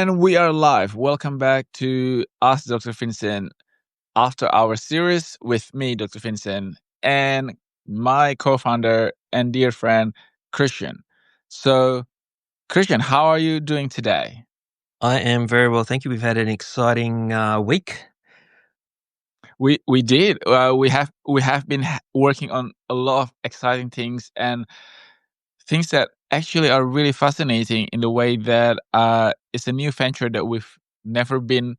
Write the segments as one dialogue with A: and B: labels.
A: And we are live. Welcome back to Ask Dr. Vincent after our series with me, Dr. Vincent, and my co-founder and dear friend, Christian. So, Christian, how are you doing today?
B: I am very well, thank you. We've had an exciting week.
A: We did. We have been working on a lot of exciting things and things that actually are really fascinating in the way that it's a new venture that we've never been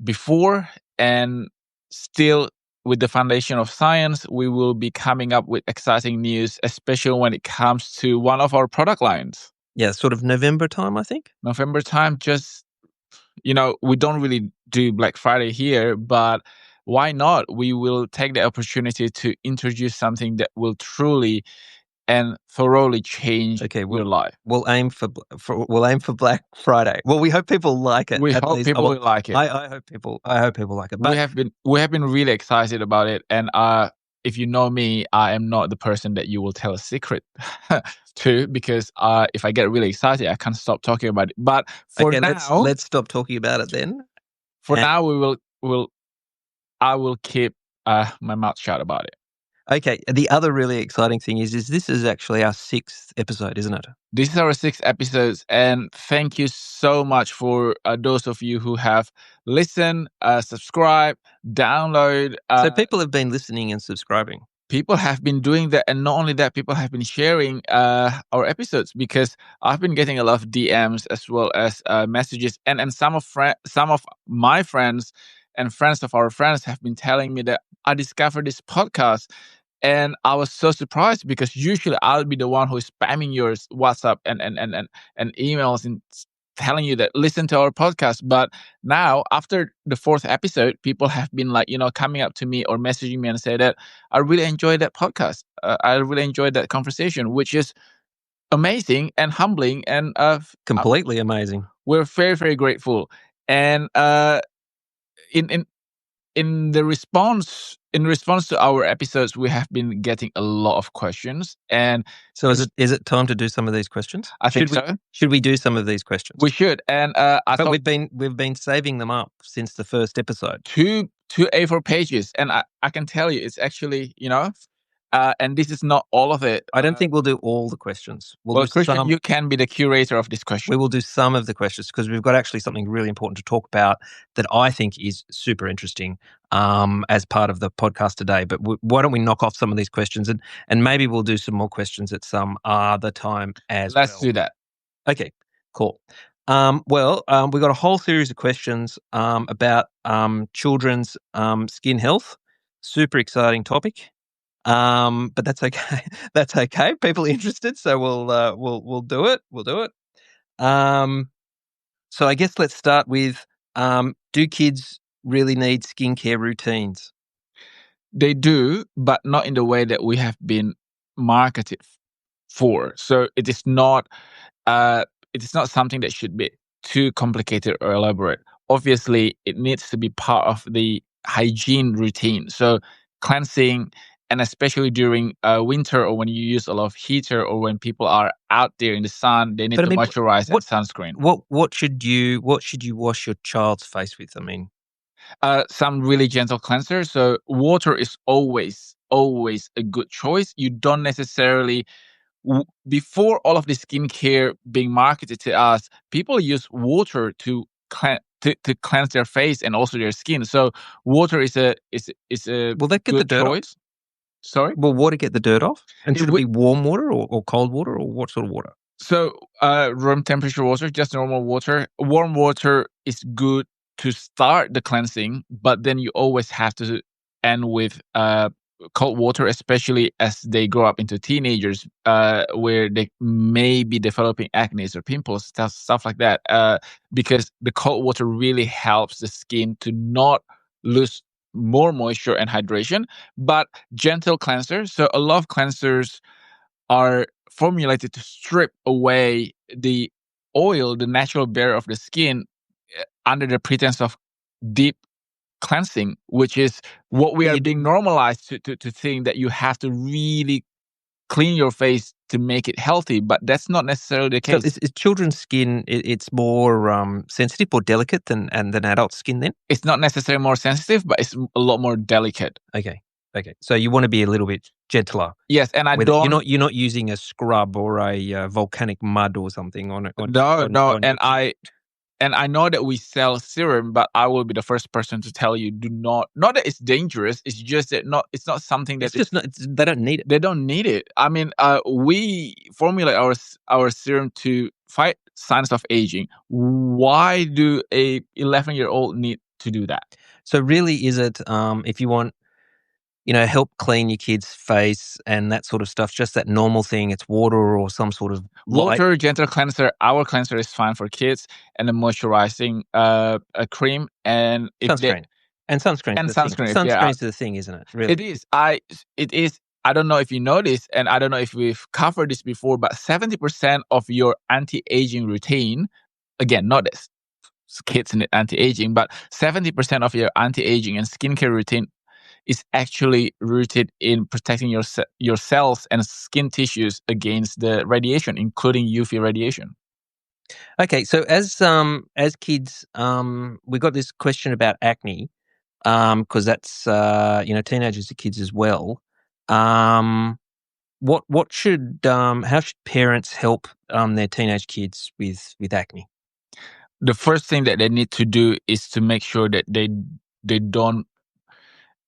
A: before, and still with the foundation of science, we will be coming up with exciting news, especially when it comes to one of our product lines.
B: Yeah, sort of November time, I think.
A: November time, just, we don't really do Black Friday here, but why not? We will take the opportunity to introduce something that will truly and thoroughly change your life.
B: We'll aim for Black Friday. Well, we hope people like it.
A: We hope people will like it.
B: I hope people like it.
A: But we have been really excited about it, and if you know me, I am not the person that you will tell a secret to, because if I get really excited, I can't stop talking about it. But for now,
B: let's stop talking about it then.
A: For now, I will keep my mouth shut about it.
B: Okay. The other really exciting thing is this is actually our 6th episode, isn't it?
A: This is our 6th episode, and thank you so much for those of you who have listened, subscribed, download.
B: So people have been listening and subscribing.
A: People have been doing that, and not only that, people have been sharing our episodes, because I've been getting a lot of DMs as well as messages, and some of my friends and friends of our friends have been telling me that I discovered this podcast. And I was so surprised, because usually I'll be the one who is spamming your WhatsApp and emails and telling you that listen to our podcast. But now, after the 4th episode, people have been coming up to me or messaging me and say that I really enjoyed that podcast. I really enjoyed that conversation, which is amazing and humbling and
B: completely amazing.
A: We're very, very grateful. And in response to our episodes, we have been getting a lot of questions. And
B: so is it time to do some of these questions?
A: I think so.
B: Should we do some of these questions?
A: We should. And I thought
B: we've been saving them up since the first episode.
A: Two A4 pages, and I can tell you, it's actually and this is not all of it.
B: I don't think we'll do all the questions.
A: Christian, you can be the curator of this question.
B: We will do some of the questions, because we've got actually something really important to talk about that I think is super interesting as part of the podcast today. But why don't we knock off some of these questions, and maybe we'll do some more questions at some other time as well.
A: Let's do that.
B: Okay, cool. We've got a whole series of questions about children's skin health. Super exciting topic. But that's okay. That's okay. People are interested, so we'll do it. We'll do it. So I guess let's start with, do kids really need skincare routines?
A: They do, but not in the way that we have been marketed for. So it is not something that should be too complicated or elaborate. Obviously, it needs to be part of the hygiene routine. So cleansing. And especially during winter, or when you use a lot of heater, or when people are out there in the sun, they need to moisturize and sunscreen.
B: What should you wash your child's face with? I mean,
A: some really gentle cleanser. So water is always a good choice. You don't necessarily before all of the skincare being marketed to us, people use water to cleanse their face and also their skin. So water is a
B: will that get the dirt
A: choice. Sorry?
B: Will water get the dirt off? And should it be warm water or cold water, or what sort of water?
A: So room temperature water, just normal water. Warm water is good to start the cleansing, but then you always have to end with cold water, especially as they grow up into teenagers, where they may be developing acne or pimples, stuff like that, because the cold water really helps the skin to not lose more moisture and hydration, but gentle cleansers. So a lot of cleansers are formulated to strip away the oil, the natural barrier of the skin, under the pretense of deep cleansing, which is what we are being normalized to think that you have to really clean your face to make it healthy, but that's not necessarily the
B: So
A: case.
B: is children's skin, it's more sensitive or delicate than adult skin then?
A: It's not necessarily more sensitive, but it's a lot more delicate.
B: Okay. So you want to be a little bit gentler
A: Yes, and I
B: with it.
A: don't.
B: You're not using a scrub or a volcanic mud or something on
A: No,
B: on your skin.
A: and I know that we sell serum, but I will be the first person to tell you, do not that it's dangerous. It's just that it's not something
B: It's
A: that
B: just not. They don't need it.
A: they don't need it. I mean, we formulate our serum to fight signs of aging. Why do a 11-year-old need to do that?
B: So really, is it if you want, help clean your kid's face and that sort of stuff, just that normal thing? It's water or some sort of light
A: Water, gentle cleanser. Our cleanser is fine for kids, and the moisturizing a cream, and if they
B: sunscreen. And sunscreen's
A: and
B: the thing.
A: sunscreen. If they are,
B: Sunscreen's the thing, isn't it? Really?
A: It is. I don't know if you know this, and I don't know if we've covered this before, but 70% of your anti-aging routine, again, not this kids need anti-aging, but 70% of your anti-aging and skincare routine is actually rooted in protecting your cells and skin tissues against the radiation, including UV radiation.
B: Okay, so as kids, we got this question about acne, because that's teenagers are kids as well. What should how should parents help their teenage kids with acne?
A: The first thing that they need to do is to make sure that they don't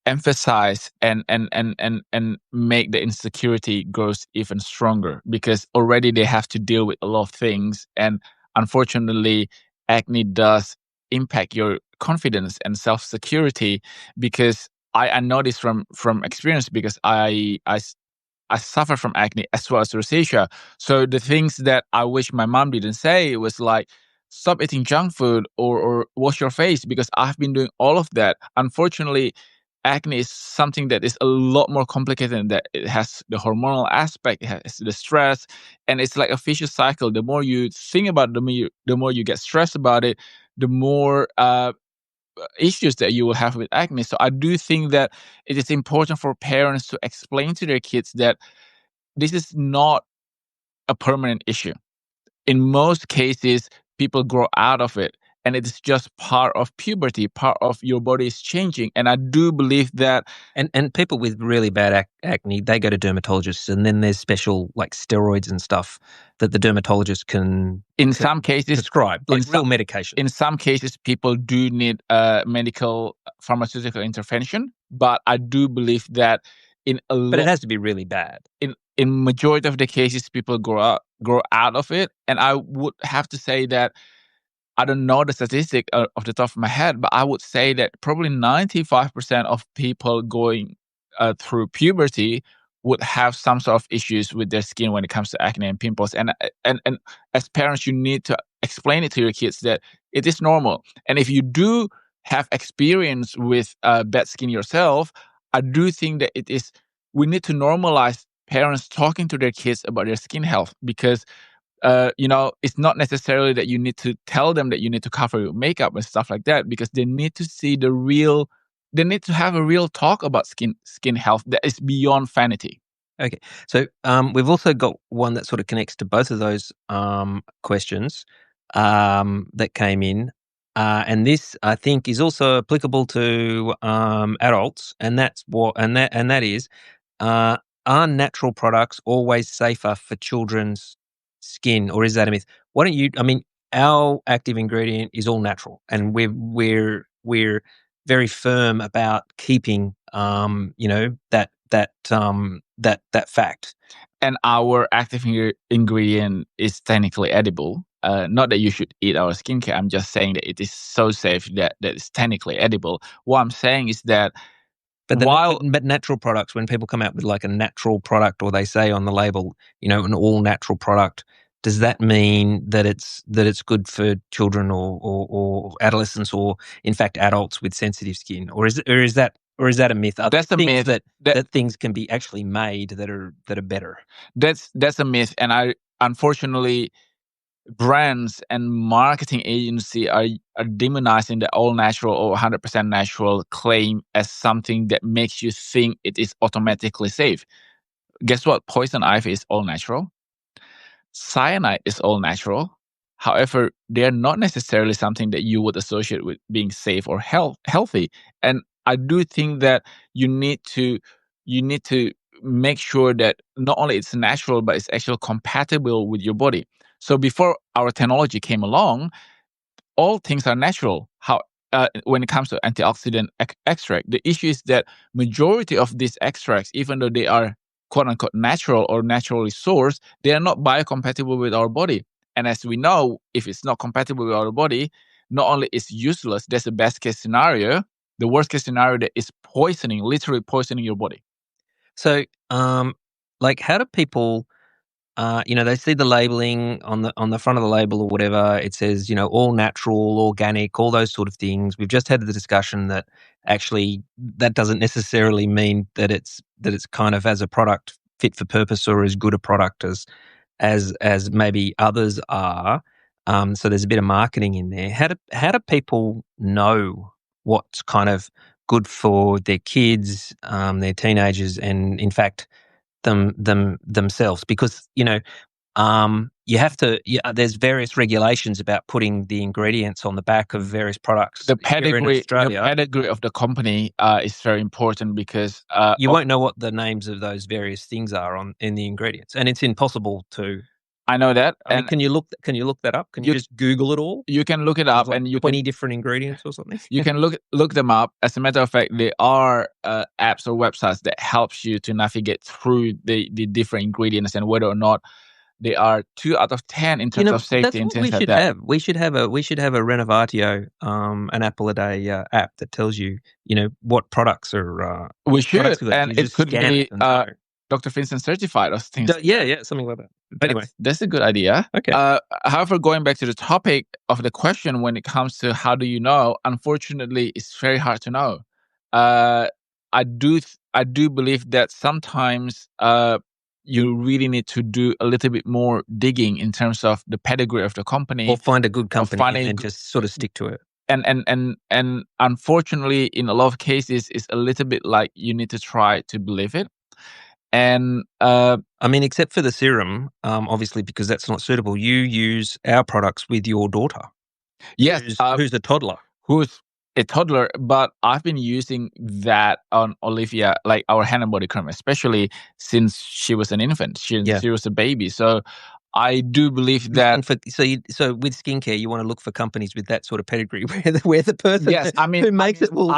A: emphasize and make the insecurity grows even stronger, because already they have to deal with a lot of things, and unfortunately acne does impact your confidence and self-security, because I know this from experience, because I suffer from acne as well as rosacea. So the things that I wish my mom didn't say was like, stop eating junk food, or wash your face, because I've been doing all of that. Unfortunately, acne is something that is a lot more complicated than that. It has the hormonal aspect, it has the stress, and it's like a vicious cycle. The more you think about it, the more you get stressed about it, the more issues that you will have with acne. So I do think that it is important for parents to explain to their kids that this is not a permanent issue. In most cases, people grow out of it, and it is just part of puberty, part of your body is changing. And I do believe that
B: And people with really bad acne, they go to dermatologists, and then there's special like steroids and stuff that the dermatologist can
A: in some cases,
B: prescribe, like real medication.
A: in some cases, people do need medical pharmaceutical intervention. But I do believe that
B: But it has to be really bad.
A: In majority of the cases, people grow out of it. And I would have to say that I don't know the statistic off the top of my head, but I would say that probably 95% of people going through puberty would have some sort of issues with their skin when it comes to acne and pimples. And as parents, you need to explain it to your kids that it is normal. And if you do have experience with bad skin yourself, I do think that we need to normalize parents talking to their kids about their skin health, because it's not necessarily that you need to tell them that you need to cover your makeup and stuff like that, because they need to see they need to have a real talk about skin health that is beyond vanity.
B: Okay, so we've also got one that sort of connects to both of those questions that came in, and this I think is also applicable to adults, and that is, are natural products always safer for children's skin, or is that a myth? Why don't you? I mean, our active ingredient is all natural, and we're very firm about keeping that fact.
A: And our active ingredient is technically edible. Not that you should eat our skincare. I'm just saying that it is so safe that it's technically edible. What I'm saying is that
B: but natural products, when people come out with like a natural product, or they say on the label, an all natural product, does that mean that it's good for children or adolescents, or in fact adults with sensitive skin, or is that a myth?
A: That's a myth
B: that things can be actually made that are better.
A: That's a myth, and unfortunately, brands and marketing agency are demonizing the all natural or 100% natural claim as something that makes you think it is automatically safe. guess what? Poison ivy is all natural. Cyanide is all natural. However, they are not necessarily something that you would associate with being safe or healthy. And I do think that you need to you need to make sure that not only it's natural, but it's actually compatible with your body. So before our technology came along, all things are natural. When it comes to antioxidant extract, the issue is that majority of these extracts, even though they are quote unquote natural or naturally sourced, they are not biocompatible with our body. And as we know, if it's not compatible with our body, not only is useless, that's the best case scenario. The worst case scenario that is poisoning, literally poisoning your body.
B: So, like, how do people? They see the labeling on the front of the label or whatever. It says, all natural, organic, all those sort of things. We've just had the discussion that actually that doesn't necessarily mean that it's kind of as a product fit for purpose or as good a product as maybe others are. So there's a bit of marketing in there. How do people know what's kind of good for their kids, their teenagers, and in fact themselves? Because you have to. There's various regulations about putting the ingredients on the back of various products.
A: The
B: Here in
A: pedigree,
B: Australia,
A: the pedigree of the company is very important because
B: you won't know what the names of those various things are in the ingredients, and it's impossible to.
A: I know that.
B: I mean, can you look that up? Can you just Google it all?
A: You can look it up,
B: like
A: and you
B: 20 different ingredients or something.
A: You can look them up. As a matter of fact, there are apps or websites that helps you to navigate through the different ingredients and whether or not they are 2 out of 10 in terms of safety and things like that.
B: Have. We should have a Renovatio, an apple a day app that tells you, what products are.
A: We should, and it could be
B: Dr.
A: Vincent certified or things.
B: Yeah, something like that. Anyway,
A: that's a good idea.
B: Okay.
A: However, going back to the topic of the question, when it comes to how do you know, unfortunately, it's very hard to know. I do believe that sometimes you really need to do a little bit more digging in terms of the pedigree of the company,
B: or find a good company and just sort of stick to it.
A: And unfortunately, in a lot of cases, it's a little bit like you need to try to believe it. And
B: I mean, except for the serum, obviously, because that's not suitable. You use our products with your daughter.
A: Yes,
B: who's a toddler.
A: Who's a toddler, but I've been using that on Olivia, like our hand and body cream, especially since she was an infant. She was a baby, so I do believe that.
B: So with skincare, you want to look for companies with that sort of pedigree, where the person who makes it will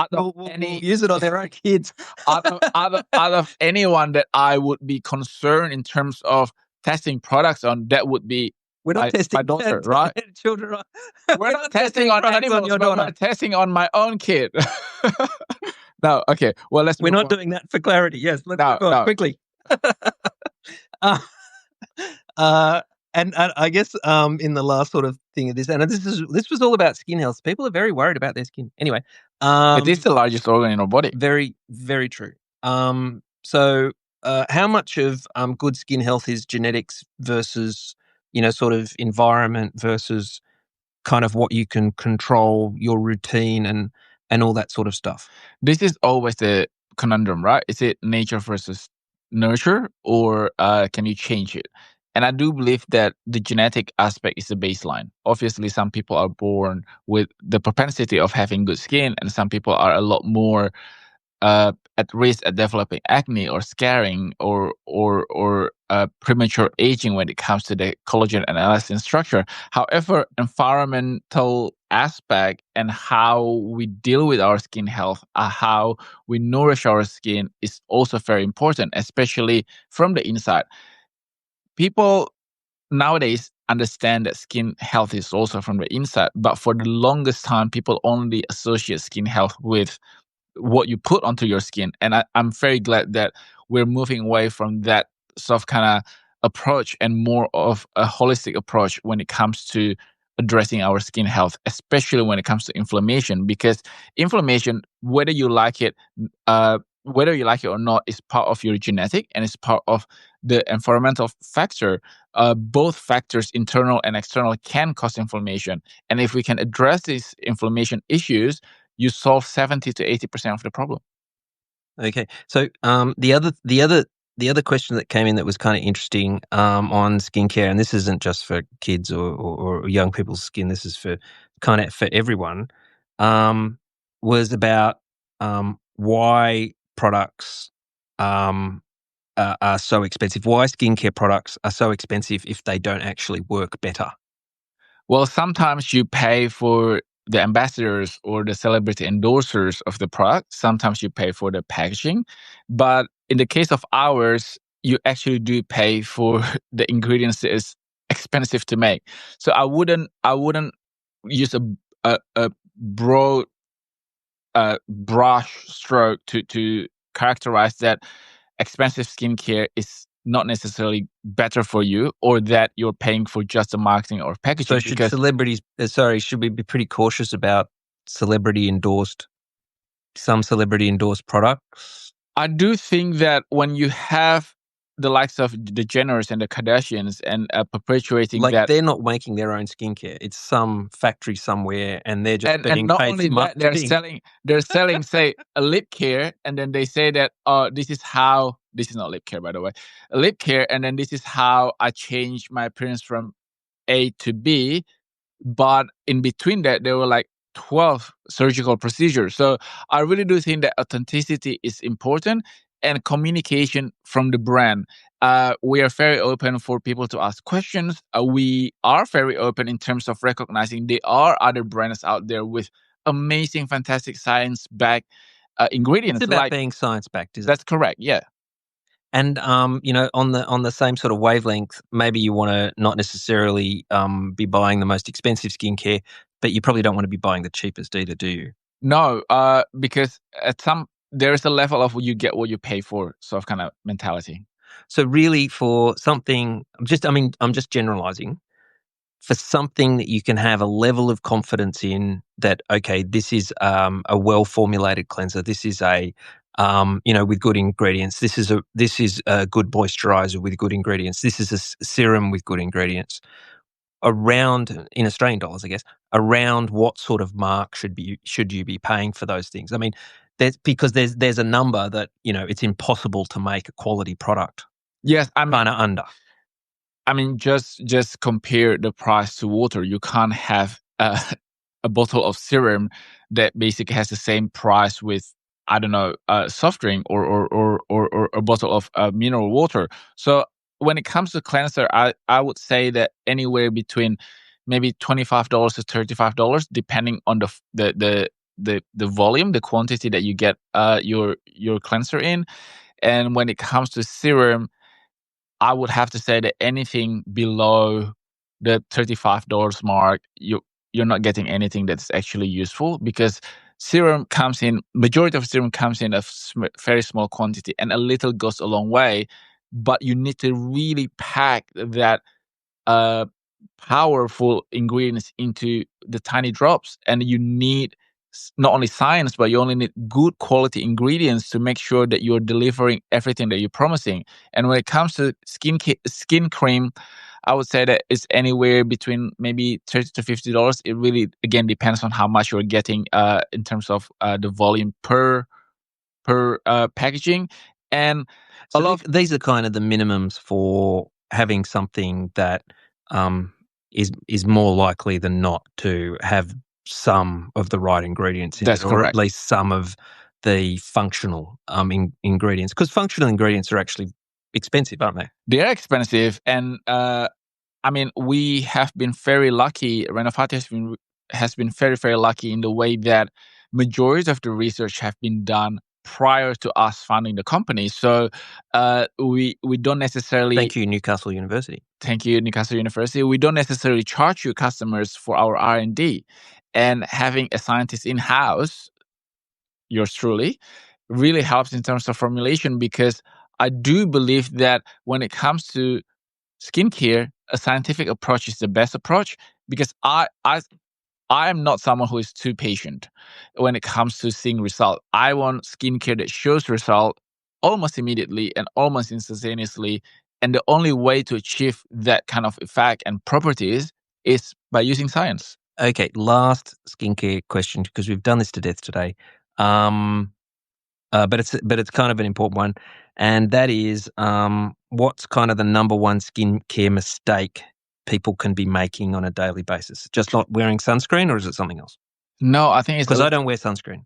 B: use it on their own kids.
A: out of anyone that I would be concerned in terms of testing products on, that would be my daughter, right?
B: Children.
A: We're not testing on animals, but we're testing on my own kid. No, okay. Well,
B: We're not doing that for clarity. Yes, let's move on quickly. And I guess in the last sort of thing of this, and this was all about skin health. People are very worried about their skin. Anyway,
A: it is the largest organ in our body.
B: Very, very true. So how much of good skin health is genetics versus sort of environment versus kind of what you can control, your routine and all that sort of stuff?
A: This is always the conundrum, right? Is it nature versus nurture, or can you change it? And I do believe that the genetic aspect is the baseline. Obviously, some people are born with the propensity of having good skin, and some people are a lot more at risk at developing acne or scarring or premature aging when it comes to the collagen and elastin structure. However, environmental aspect and how we deal with our skin health, how we nourish our skin is also very important, especially from the inside. People nowadays understand that skin health is also from the inside, but for the longest time, people only associate skin health with what you put onto your skin. And I'm very glad that we're moving away from that sort of kind of approach and more of a holistic approach when it comes to addressing our skin health, especially when it comes to inflammation, because inflammation, whether you like it or not, is part of your genetic and it's part of the environmental factor. Both factors, internal and external, can cause inflammation. And if we can address these inflammation issues, you solve 70 to 80% of the problem.
B: Okay. So the other the other question that came in that was kind of interesting on skincare, and this isn't just for kids or young people's skin, this is for kind of for everyone, was about why products are so expensive. Why skincare products are so expensive if they don't actually work better.
A: Well, sometimes you pay for the ambassadors or the celebrity endorsers of the product. Sometimes you pay for the packaging. But in the case of ours, you actually do pay for the ingredients that is expensive to make. So I wouldn't use a broad brush stroke to characterize that expensive skincare is not necessarily better for you, or that you're paying for just the marketing or
B: So
A: packaging,
B: should
A: because
B: celebrities, should we be pretty cautious about celebrity endorsed, some celebrity endorsed products?
A: I do think that when you have the likes of the Jenners and the Kardashians and perpetuating
B: Like
A: that.
B: they're not making their own skincare. It's some factory somewhere and they're just
A: And
B: being
A: not
B: paid
A: only
B: for
A: that, they're
B: marketing.
A: selling they're selling say a lip care, and then they say that, this is how, this is not lip care, by the way, a lip care, and then this is how I changed my appearance from A to B. But in between that, there were like 12 surgical procedures. So I really do think that authenticity is important, and communication from the brand. We are very open for people to ask questions. We are very open in terms of recognizing there are other brands out there with amazing, fantastic science backed
B: It's
A: ingredients.
B: about
A: Like,
B: being science backed, isn't it?
A: that's correct. Yeah.
B: And on the same sort of wavelength, maybe you want to not necessarily be buying the most expensive skincare, but you probably don't want to be buying the cheapest either, do you?
A: No, because there is a level of you get what you pay for sort of kind of mentality.
B: So really, for something, I'm just generalizing. For something that you can have a level of confidence in that, okay, this is a well formulated cleanser. This is with good ingredients. This is a good moisturizer with good ingredients. This is a serum with good ingredients. Around, in Australian dollars, I guess, around what sort of mark should you be paying for those things? I mean, there's a number that it's impossible to make a quality product
A: Yes, I mean,
B: kind of under.
A: just compare the price to water. You can't have a bottle of serum that basically has the same price with, I don't know, a soft drink, or a bottle of mineral water. So when it comes to cleanser, I would say that anywhere between maybe $25 to $35, depending on the volume, the quantity that you get your cleanser in. And when it comes to serum, I would have to say that anything below the $35 mark, you're not getting anything that's actually useful, because majority of serum comes in a very small quantity, and a little goes a long way. But you need to really pack that uh, powerful ingredients into the tiny drops, and you need not only science, but you only need good quality ingredients to make sure that you're delivering everything that you're promising. And when it comes to skin cream, I would say that it's anywhere between maybe $30 to $50. It really, again, depends on how much you're getting in terms of the volume per packaging. And a
B: So
A: lot of,
B: these are kind of the minimums for having something that um, is more likely than not to have some of the right ingredients in it,
A: that's
B: or at
A: correct.
B: least some of the functional ingredients. Because functional ingredients are actually expensive, aren't they?
A: They're expensive, and I mean, we have been very lucky. Renovati has been very, very lucky in the way that majority of the research have been done prior to us founding the company. So we don't necessarily.
B: Thank you, Newcastle University.
A: Thank you, Newcastle University. We don't necessarily charge you customers for our R&D, and having a scientist in house, yours truly, really helps in terms of formulation, because I do believe that when it comes to skincare, a scientific approach is the best approach, because I am not someone who is too patient when it comes to seeing result. I want skincare that shows result almost immediately and almost instantaneously. And the only way to achieve that kind of effect and properties is by using science.
B: Okay, last skincare question, because we've done this to death today. But it's kind of an important one. and that is what's kind of the number one skincare mistake people can be making on a daily basis? Just not wearing sunscreen, or is it something else?
A: No, I think
B: Because I don't wear sunscreen.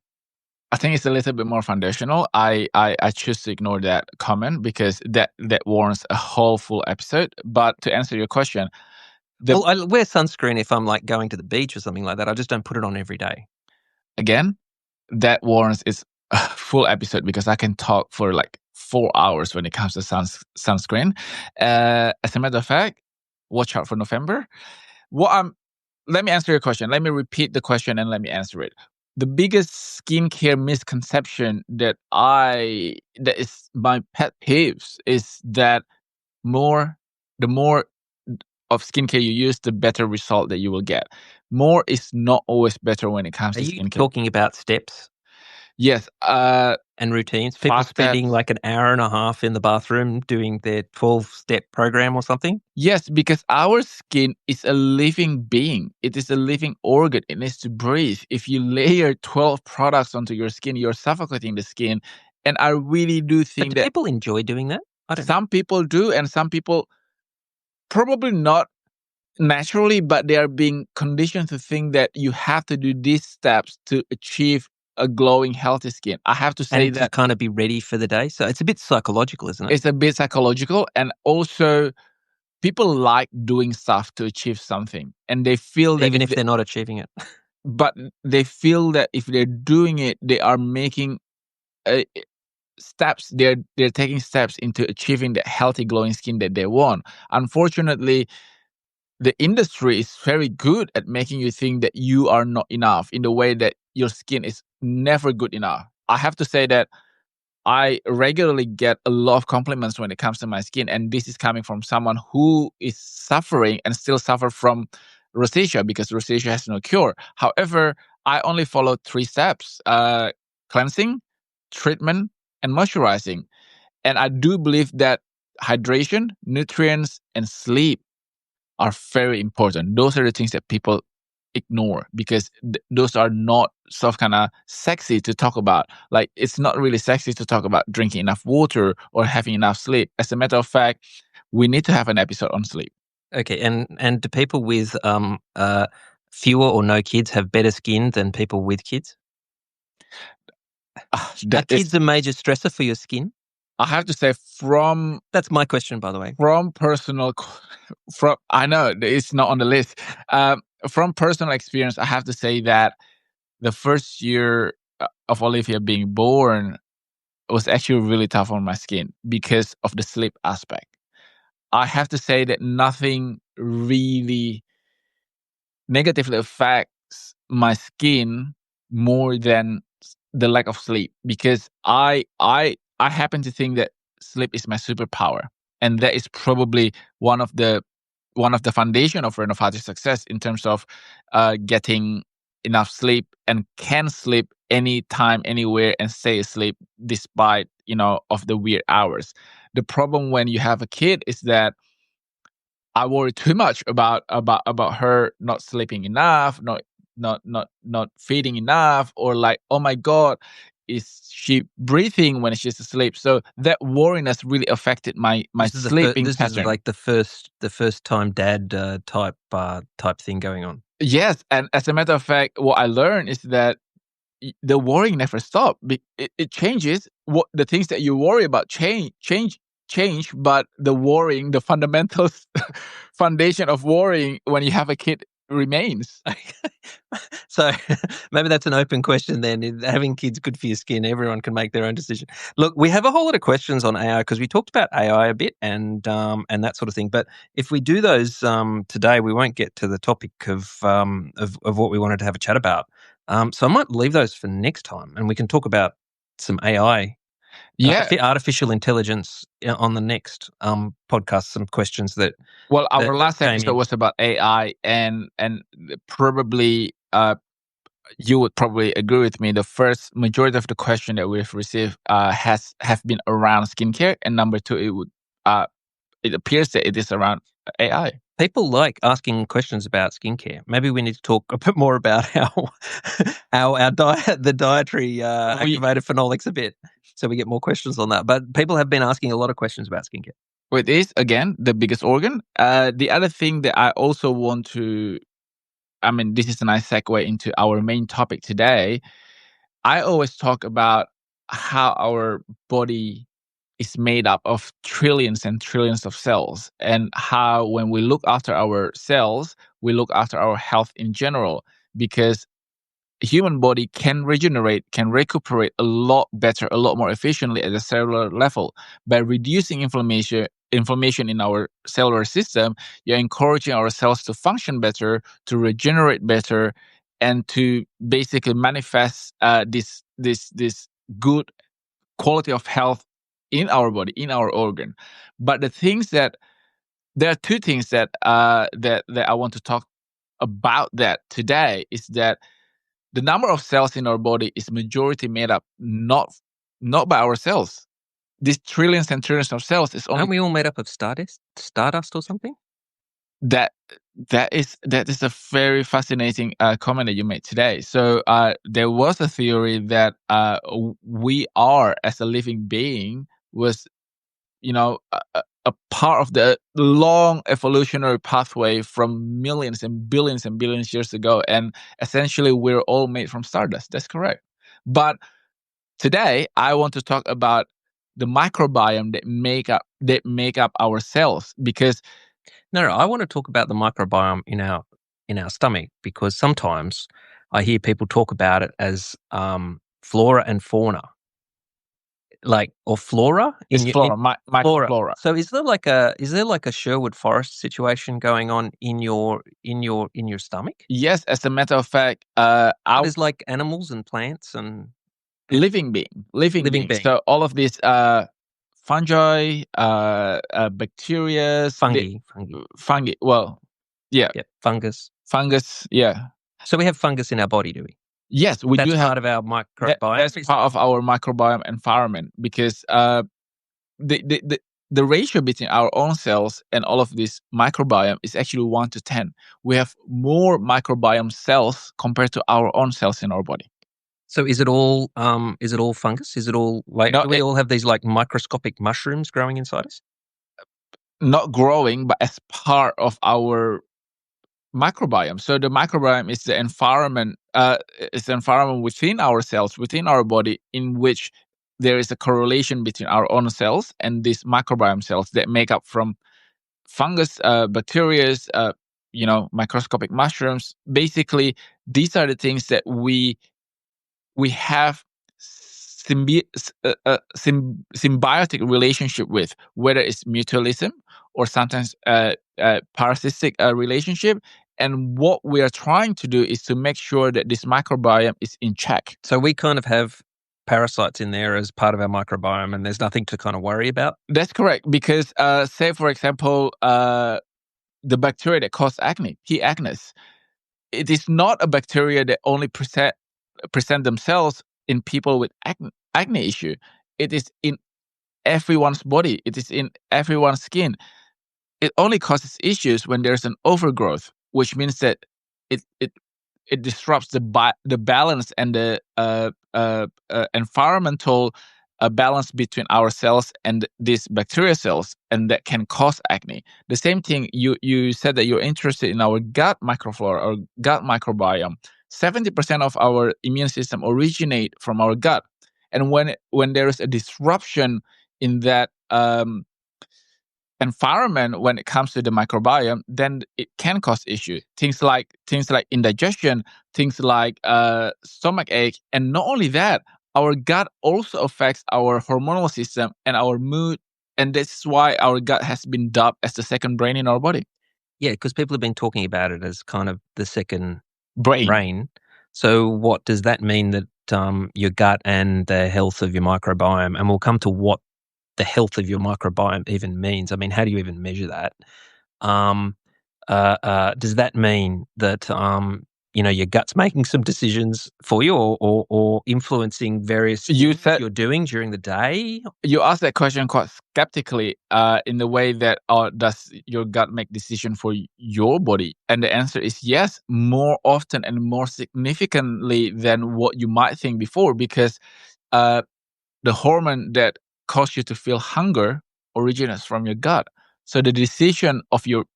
A: I think it's a little bit more foundational. I choose to ignore that comment because that warrants a whole full episode. But to answer your question,
B: Well, I wear sunscreen if I'm like going to the beach or something like that. I just don't put it on every day.
A: again, that warrants its a full episode because I can talk for like 4 hours when it comes to sunscreen. As a matter of fact, watch out for November. Let me answer your question. Let me repeat the question and let me answer it. The biggest skincare misconception that is my pet peeves is that the more of skincare you use, the better result that you will get. More is not always better when it comes
B: Are
A: to
B: you
A: skincare.
B: talking about steps
A: Yes.
B: and routines? People
A: 5
B: spending
A: steps.
B: like an hour and a half in the bathroom doing their 12-step program or something?
A: Yes, because our skin is a living being. It is a living organ. It needs to breathe. If you layer 12 products onto your skin, you're suffocating the skin. And I really do
B: But
A: think
B: do
A: that
B: people enjoy doing that? I don't know.
A: some people do, and some people probably not naturally, but they are being conditioned to think that you have to do these steps to achieve a glowing, healthy skin. I have to say
B: And to
A: that
B: kind of be ready for the day. So it's a bit psychological, isn't it?
A: it's a bit psychological, and also people like doing stuff to achieve something, and they feel that
B: Even if they're not achieving it.
A: but they feel that if they're doing it, they are making uh, steps. They're taking steps into achieving the healthy, glowing skin that they want. Unfortunately, the industry is very good at making you think that you are not enough in the way that your skin is never good enough. I have to say that I regularly get a lot of compliments when it comes to my skin, and this is coming from someone who is suffering and still suffer from rosacea because rosacea has no cure. However, I only follow 3 steps: cleansing, treatment, and moisturizing. And I do believe that hydration, nutrients, and sleep are very important. Those are the things that people ignore because those are not so kind of sexy to talk about. Like, it's not really sexy to talk about drinking enough water or having enough sleep. As a matter of fact, we need to have an episode on sleep.
B: Okay, and do people with fewer or no kids have better skin than people with kids? Are kids a major stressor for your skin?
A: I have to say,
B: That's my question, by the way.
A: from personal, I know it's not on the list. From personal experience, I have to say that the first year of Olivia being born was actually really tough on my skin because of the sleep aspect. I have to say that nothing really negatively affects my skin more than the lack of sleep because I happen to think that sleep is my superpower, and that is probably one of the foundation of renovative success in terms of getting enough sleep and can sleep anytime, anywhere, and stay asleep despite of the weird hours. The problem when you have a kid is that I worry too much about her not sleeping enough, not feeding enough, or like, oh my god, is she breathing when she's asleep? So that worriness really affected my sleeping
B: This is
A: pattern.
B: like the first time dad type thing going on.
A: Yes, and as a matter of fact, what I learned is that the worrying never stops. It changes. What the things that you worry about change, but the worrying, the fundamentals, foundation of worrying when you have a kid remains.
B: So maybe that's an open question then. Is having kids good for your skin? Everyone can make their own decision. Look, we have a whole lot of questions on AI because we talked about AI a bit and that sort of thing. But if we do those today, we won't get to the topic of what we wanted to have a chat about. So I might leave those for next time, and we can talk about some AI,
A: Yeah.
B: artificial intelligence on the next podcast. Some questions that
A: Well, our
B: that
A: last
B: came
A: episode
B: in.
A: was about AI, and probably you would probably agree with me. The first majority of the question that we've received have been around skincare, and number two, it appears that it is around AI.
B: People like asking questions about skincare. Maybe we need to talk a bit more about how our diet, the dietary activated phenolics a bit, so we get more questions on that. But people have been asking a lot of questions about skincare.
A: It is, again, the biggest organ. The other thing that I also want to, this is a nice segue into our main topic today. I always talk about how our body is made up of trillions and trillions of cells, and how when we look after our cells, we look after our health in general, because human body can regenerate, can recuperate a lot better, a lot more efficiently at the cellular level. By reducing inflammation in our cellular system, you're encouraging our cells to function better, to regenerate better, and to basically manifest this good quality of health in our body, in our organ. But there are two things that I want to talk about that today, is that the number of cells in our body is majority made up not by our cells. These trillions and trillions of cells is only
B: Aren't we all made up of stardust or something?
A: that is a very fascinating comment that you made today. So there was a theory that we are, as a living being, was a part of the long evolutionary pathway from millions and billions years ago, and essentially we're all made from stardust. That's correct. But today I want to talk about the microbiome that make up our cells, because
B: No, I want to talk about the microbiome in our stomach, because sometimes I hear people talk about it as flora and fauna, or flora
A: it's flora,
B: flora.
A: microflora.
B: So is there like a Sherwood Forest situation going on in your stomach?
A: Yes, as a matter of fact,
B: There's like animals and plants and
A: living being.
B: being.
A: So all of these fungi, bacteria, fungi. Well, yeah,
B: fungus.
A: Yeah.
B: So we have fungus in our body, do we?
A: Yes, we do
B: That's
A: have
B: part of our microbiome.
A: That's part of our microbiome environment, because the ratio between our own cells and all of this microbiome is actually 1 to 10. We have more microbiome cells compared to our own cells in our body.
B: So is it all fungus? Is it all
A: No,
B: do we all have these like microscopic mushrooms growing inside us?
A: not growing, but as part of our microbiome. So the microbiome is the environment, within our cells, within our body, in which there is a correlation between our own cells and these microbiome cells that make up from fungus, bacteria, microscopic mushrooms. Basically, these are the things that we have symbiotic relationship with, whether it's mutualism or sometimes parasitic relationship. And what we are trying to do is to make sure that this microbiome is in check.
B: So we kind of have parasites in there as part of our microbiome, and there's nothing to kind of worry about?
A: That's correct, because say, for example, the bacteria that cause acne, P. acnes, it is not a bacteria that only present themselves in people with acne issue. It is in everyone's body. It is in everyone's skin. It only causes issues when there's an overgrowth, which means that it disrupts the balance and the environmental balance between our cells and these bacteria cells, and that can cause acne. The same thing, you said that you're interested in our gut microflora or gut microbiome. 70% of our immune system originate from our gut, and when there is a disruption in that environment when it comes to the microbiome, then it can cause issues. Things like indigestion, things like stomach ache, and not only that, our gut also affects our hormonal system and our mood, and that's why our gut has been dubbed as the second brain in our body.
B: Yeah, because people have been talking about it as kind of the second
A: brain.
B: So what does that mean, that your gut and the health of your microbiome, and we'll come to what the health of your microbiome even means. I mean, how do you even measure that? Does that mean that your gut's making some decisions for you or influencing various things you're doing during the day?
A: You asked that question quite skeptically, in the way that, does your gut make decision for your body? And the answer is yes, more often and more significantly than what you might think before, because uh, the hormone that cause you to feel hunger originates from your gut. So the decision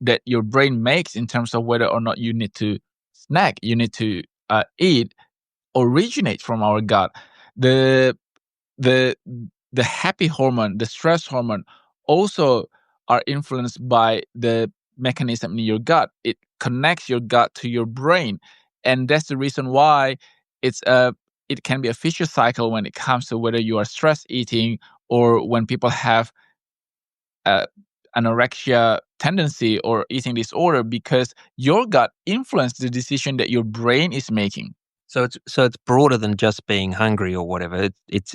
A: that your brain makes in terms of whether or not you need to snack, you need to eat, originates from our gut. The the the happy hormone, the stress hormone, also are influenced by the mechanism in your gut. It connects your gut to your brain, and that's the reason why it's a it can be a vicious cycle when it comes to whether you are stress eating or when people have uh, anorexia tendency or eating disorder, because your gut influences the decision that your brain is making.
B: So it's broader than just being hungry or whatever. It's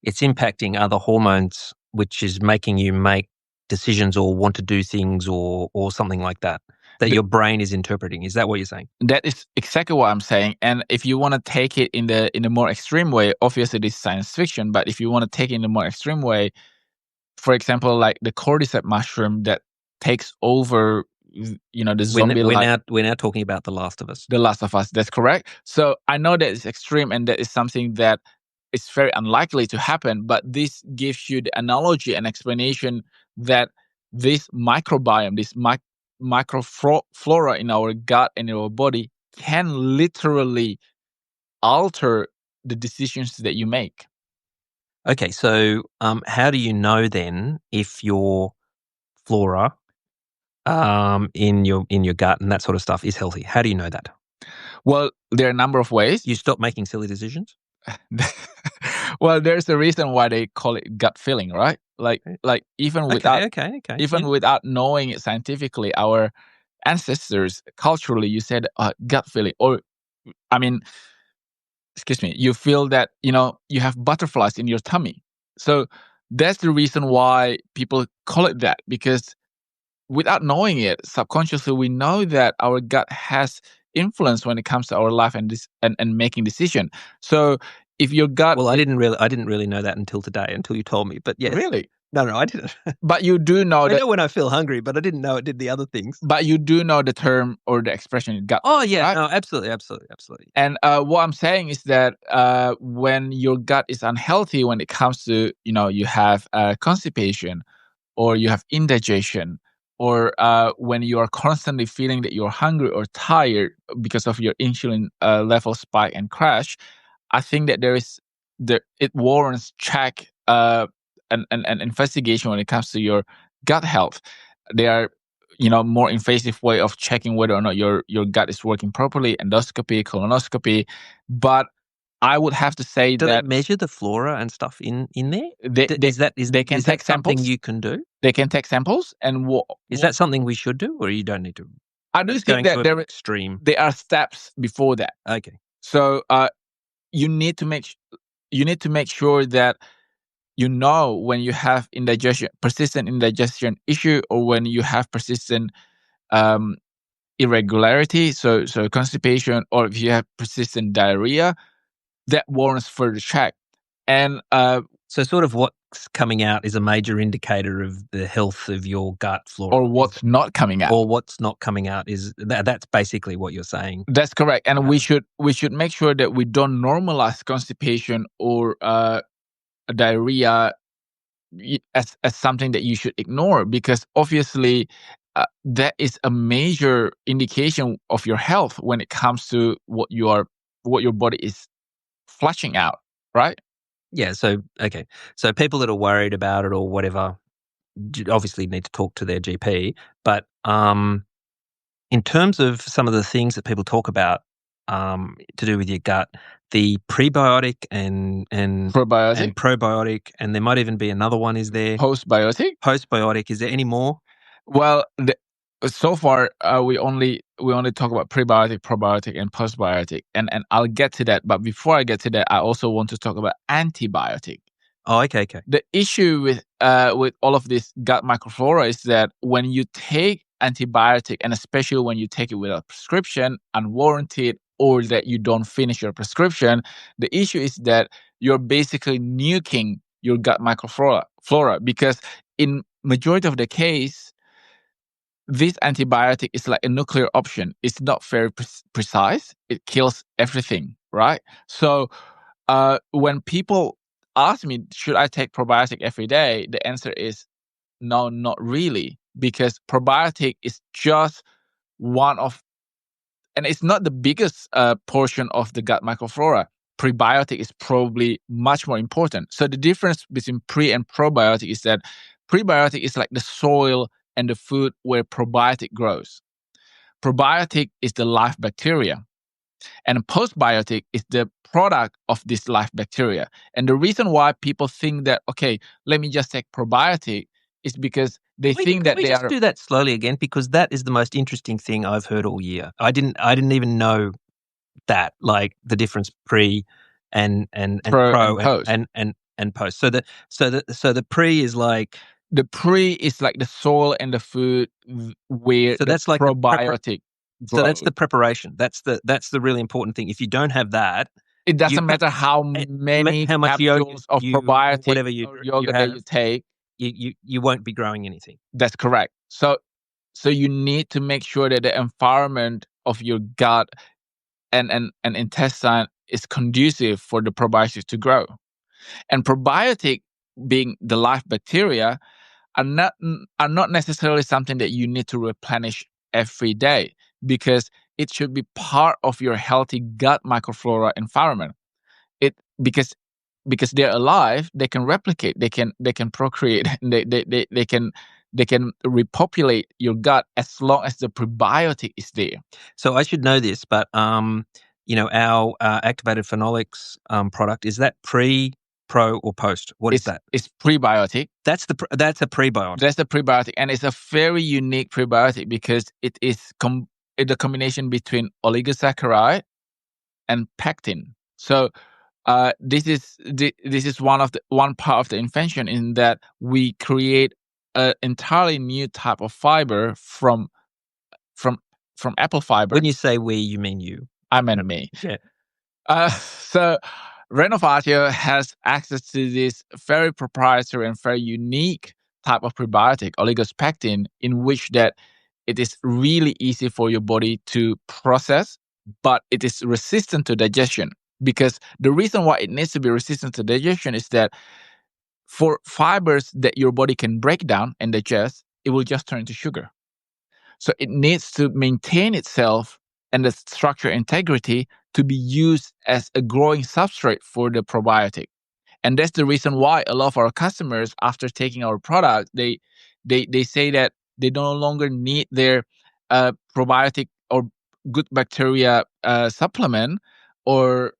B: impacting other hormones, which is making you make decisions or want to do things or something like that your brain is interpreting. Is that what you're saying?
A: That is exactly what I'm saying. And if you want to take it in the more extreme way, obviously this is science fiction, but if you want to take it in the more extreme way, for example, like the cordyceps mushroom that takes over, the zombie like.
B: We're now talking about The Last of Us.
A: The Last of Us, that's correct. So I know that it's extreme and that is something that is very unlikely to happen, but this gives you the analogy and explanation that this microbiome, this microflora in our gut and in our body can literally alter the decisions that you make.
B: Okay, so how do you know then if your flora in your gut and that sort of stuff is healthy? How do you know that?
A: Well, there are a number of ways.
B: You stop making silly decisions?
A: Well, there's a reason why they call it gut feeling, right? Like even without without knowing it scientifically, our ancestors culturally, you said gut feeling, or I mean, excuse me, you feel that you have butterflies in your tummy. So that's the reason why people call it that, because without knowing it, subconsciously we know that our gut has influence when it comes to our life and making decision. So if your gut,
B: well, I didn't really know that until today, until you told me. But yes,
A: really,
B: no, I didn't.
A: But you do know that.
B: I know when I feel hungry, but I didn't know it did the other things.
A: But you do know the term or the expression gut.
B: Oh yeah,
A: right?
B: No, absolutely.
A: And what I'm saying is that when your gut is unhealthy, when it comes to you have constipation, or you have indigestion, or when you are constantly feeling that you're hungry or tired because of your insulin level spike and crash, I think that it warrants check an investigation when it comes to your gut health. There are more invasive way of checking whether or not your gut is working properly, endoscopy, colonoscopy, but I would have to say
B: Do
A: that
B: they measure the flora and stuff in there?
A: they can take samples.
B: Something you can do?
A: They can take samples, and
B: is that something we should do, or you don't need to?
A: I do think that there are steps before that.
B: Okay.
A: So you need to make sure that when you have persistent indigestion issue, or when you have persistent irregularity, so constipation, or if you have persistent diarrhea, that warrants further check. And
B: so sort of what's coming out is a major indicator of the health of your gut flora.
A: Or what's not coming out.
B: Or what's not coming out is that's basically what you're saying.
A: That's correct. And we should make sure that we don't normalize constipation or diarrhea as something that you should ignore, because obviously that is a major indication of your health when it comes to what your body is flushing out, right?
B: Yeah. So okay. So people that are worried about it or whatever obviously need to talk to their GP. But in terms of some of the things that people talk about to do with your gut, the prebiotic and probiotic, and there might even be another one. Is there postbiotic? Is there any more?
A: Well, so far we only talk about prebiotic, probiotic, and postbiotic, and I'll get to that. But before I get to that, I also want to talk about antibiotic.
B: Oh, okay.
A: The issue with all of this gut microflora is that when you take antibiotic, and especially when you take it without prescription, unwarranted, or that you don't finish your prescription, the issue is that you're basically nuking your gut microflora, because in majority of the case, this antibiotic is like a nuclear option. It's not very precise. It kills everything, right? So when people ask me, should I take probiotic every day? The answer is no, not really, because probiotic is just one of, and it's not the biggest portion of the gut microflora. Prebiotic is probably much more important. So the difference between pre and probiotic is that prebiotic is like the soil and the food where probiotic grows. Probiotic is the live bacteria, and postbiotic is the product of this live bacteria. And the reason why people think that, okay, let me just take probiotic, is because they think that
B: we
A: they
B: just
A: are.
B: do that slowly again, because that is the most interesting thing I've heard all year. I didn't even know that, like the difference pre and
A: Pro
B: pro
A: and post.
B: and post. So the pre is like,
A: The pre is like the soil and the food where
B: so
A: the
B: that's like
A: probiotic grows.
B: so that's the preparation. That's the really important thing. If you don't have that,
A: It doesn't matter how many
B: how much
A: capsules of probiotic
B: whatever
A: or yogurt that you take.
B: you won't be growing anything.
A: That's correct. So you need to make sure that the environment of your gut and intestine is conducive for the probiotics to grow. And probiotic, being the live bacteria, are not necessarily something that you need to replenish every day, because it should be part of your healthy gut microflora environment. It because they're alive, they can replicate, they can procreate, they can repopulate your gut as long as the probiotic is there.
B: So I should know this, but our activated phenolics product, is that pre, pro, or post? What is that?
A: It's prebiotic.
B: That's a prebiotic.
A: That's the prebiotic, and it's a very unique prebiotic because it is the combination between oligosaccharide and pectin. So this is one part of the invention, in that we create an entirely new type of fiber from apple fiber.
B: When you say we, you mean you.
A: I meant me.
B: Yeah.
A: So Renovatio has access to this very proprietary and very unique type of prebiotic, oligospectin, in which that it is really easy for your body to process, but it is resistant to digestion. Because the reason why it needs to be resistant to digestion is that for fibers that your body can break down and digest, it will just turn into sugar. So it needs to maintain itself and the structure integrity to be used as a growing substrate for the probiotic. And that's the reason why a lot of our customers, after taking our product, they say that they no longer need their probiotic or good bacteria supplement, or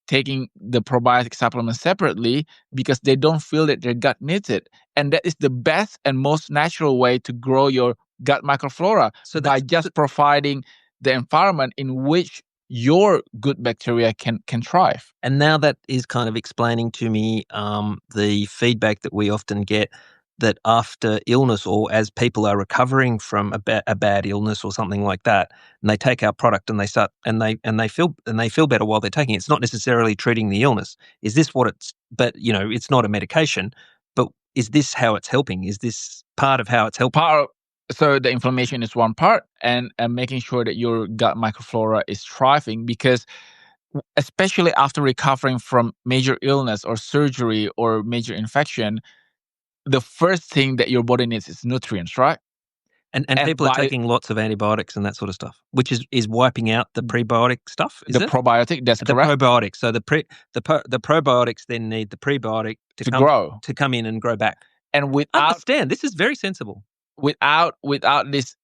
A: taking the probiotic supplement separately, because they don't feel that their gut needs it. And that is the best and most natural way to grow your gut microflora, by just providing the environment in which your good bacteria can thrive.
B: And now that is kind of explaining to me the feedback that we often get, that after illness, or as people are recovering from a bad illness or something like that, and they take our product and they start and they feel better while they're taking it. It's not necessarily treating the illness. Is this what it's? But it's not a medication. But is this how it's helping? Is this part of how it's helping?
A: So the inflammation is one part, and making sure that your gut microflora is thriving, because especially after recovering from major illness or surgery or major infection, the first thing that your body needs is nutrients, right?
B: And people are taking lots of antibiotics and that sort of stuff, which is wiping out the prebiotic stuff. Is
A: the
B: it?
A: Probiotic, that's
B: the
A: correct.
B: Probiotics. So the probiotics then need the prebiotic to come in and grow back.
A: And
B: understand, this is very sensible.
A: Without this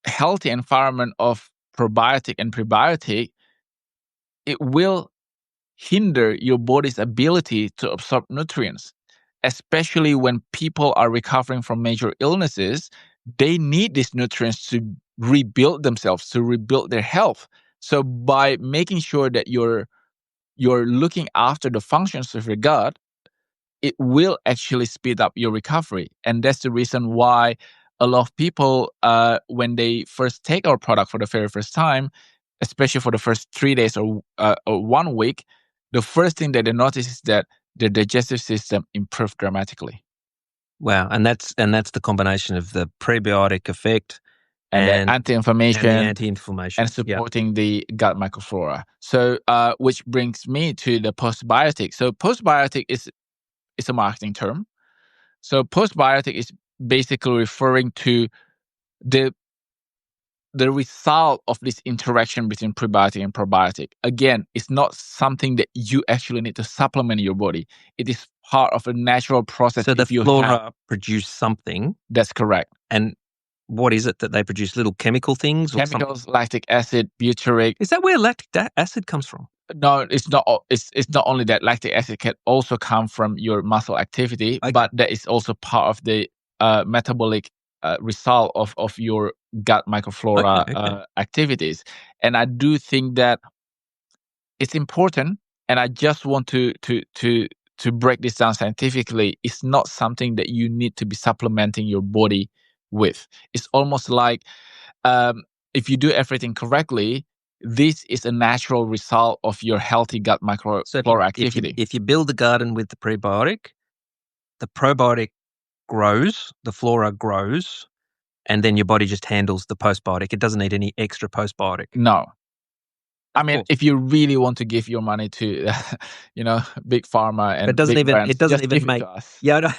A: healthy environment of probiotic and prebiotic, it will hinder your body's ability to absorb nutrients. Especially when people are recovering from major illnesses, they need these nutrients to rebuild themselves, to rebuild their health. So by making sure that you're looking after the functions of your gut, it will actually speed up your recovery. And that's the reason why a lot of people, when they first take our product for the very first time, especially for the first 3 days or 1 week, the first thing that they notice is that their digestive system improved dramatically.
B: Wow, and that's the combination of the prebiotic effect
A: And the
B: and the
A: anti-inflammation
B: anti-inflammation.
A: and supporting the gut microflora. So, which brings me to the postbiotic. So, postbiotic is a marketing term. So, postbiotic is basically referring to the result of this interaction between prebiotic and probiotic. Again, it's not something that you actually need to supplement your body. It is part of a natural process.
B: So the
A: if you
B: flora produce something.
A: That's correct.
B: And what is it that they produce? Little chemical things?
A: Chemicals, lactic acid, butyric.
B: Is that where lactic acid comes from?
A: No, it's not. It's not only that. Lactic acid can also come from your muscle activity, but that is also part of the metabolic result of your gut microflora activities. And I do think that it's important. And I just want to break this down scientifically. It's not something that you need to be supplementing your body with. It's almost like if you do everything correctly, this is a natural result of your healthy gut microflora activity.
B: If you build the garden with the prebiotic grows, the flora grows, and then your body just handles the postbiotic. It doesn't need any extra postbiotic.
A: No. I mean, if you really want to give your money to, big pharma and big brands, just give it to us.
B: Yeah,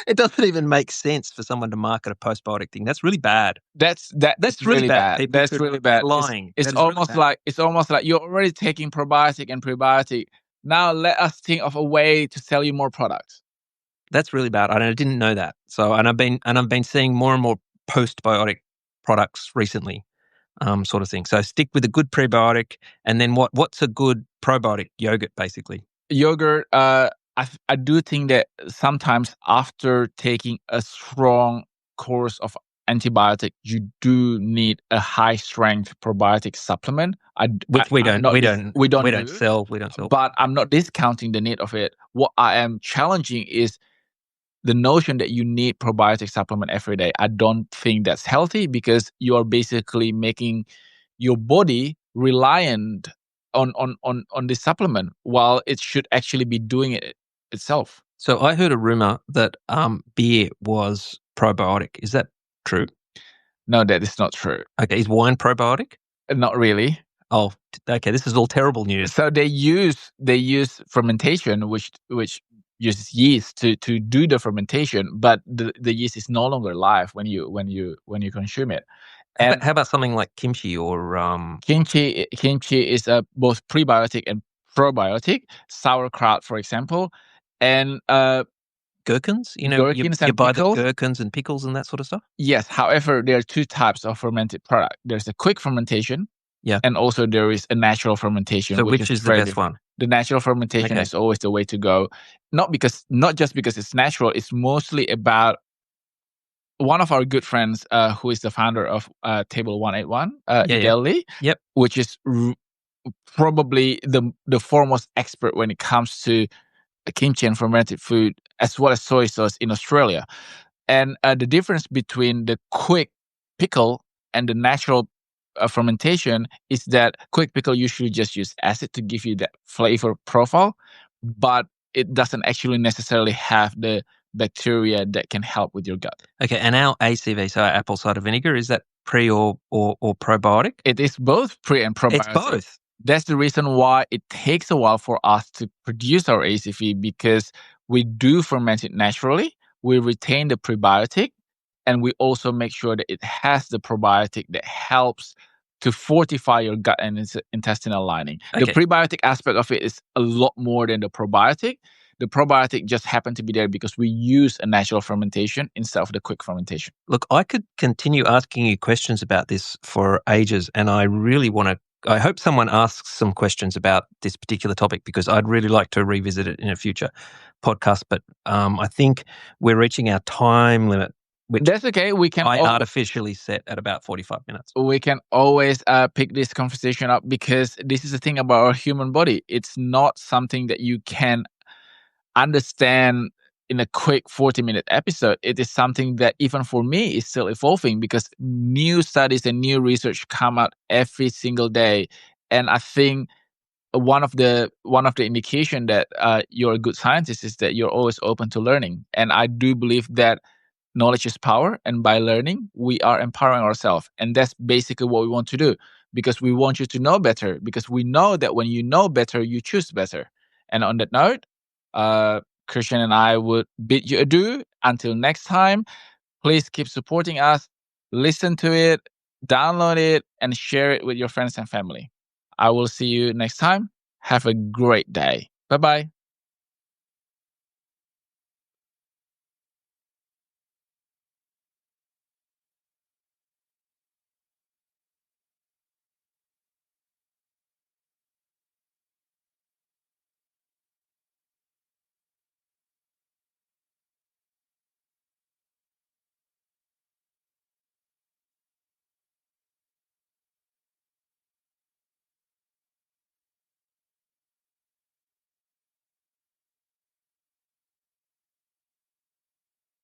B: it doesn't even make sense for someone to market a postbiotic thing. That's really bad.
A: That's really bad. That's really bad.
B: Lying.
A: It's almost like you're already taking probiotic and prebiotic. Now let us think of a way to sell you more products.
B: That's really bad. I didn't know that. So, and I've been seeing more and more postbiotic products recently. Sort of thing. So stick with a good prebiotic, and then what's a good probiotic? Yogurt, basically.
A: Yogurt. I do think that sometimes after taking a strong course of antibiotic, you do need a high strength probiotic supplement.
B: Which we don't sell.
A: But I'm not discounting the need of it. What I am challenging is the notion that you need probiotic supplement every day. I don't think that's healthy, because you are basically making your body reliant on this supplement while it should actually be doing it itself.
B: So I heard a rumor that beer was probiotic. Is that true?
A: No, that is not true.
B: Okay, is wine probiotic?
A: Not really.
B: Oh, okay. This is all terrible news.
A: So they use fermentation, which uses yeast to do the fermentation, but the yeast is no longer live when you consume it.
B: And how about something like kimchi or
A: kimchi? Kimchi is both prebiotic and probiotic. Sauerkraut, for example, and
B: gherkins. You buy the gherkins and pickles and that sort of stuff.
A: Yes. However, there are two types of fermented product. There's a quick fermentation.
B: Yeah.
A: And also there is a natural fermentation.
B: So which is the best one?
A: The natural fermentation is always the way to go. Not just because it's natural. It's mostly about one of our good friends, who is the founder of Table 181, Delhi, which is probably the foremost expert when it comes to kimchi and fermented food, as well as soy sauce in Australia. And the difference between the quick pickle and the natural fermentation is that quick pickle usually just use acid to give you that flavor profile, but it doesn't actually necessarily have the bacteria that can help with your gut.
B: Okay, and our ACV, so our apple cider vinegar, is that pre or probiotic?
A: It is both pre and probiotic.
B: It's both.
A: That's the reason why it takes a while for us to produce our ACV, because we do ferment it naturally, we retain the prebiotic, and we also make sure that it has the probiotic that helps to fortify your gut and intestinal lining. Okay. The prebiotic aspect of it is a lot more than the probiotic. The probiotic just happened to be there because we use a natural fermentation instead of the quick fermentation.
B: Look, I could continue asking you questions about this for ages, and I really I hope someone asks some questions about this particular topic, because I'd really like to revisit it in a future podcast. But I think we're reaching our time limit.
A: That's okay.
B: I artificially set at about 45 minutes.
A: We can always pick this conversation up, because this is the thing about our human body. It's not something that you can understand in a quick 40-minute episode. It is something that even for me is still evolving because new studies and new research come out every single day. And I think one of the indication that you're a good scientist is that you're always open to learning. And I do believe that knowledge is power, and by learning, we are empowering ourselves. And that's basically what we want to do because we want you to know better, because we know that when you know better, you choose better. And on that note, Christian and I would bid you adieu. Until next time, please keep supporting us, listen to it, download it, and share it with your friends and family. I will see you next time. Have a great day. Bye bye.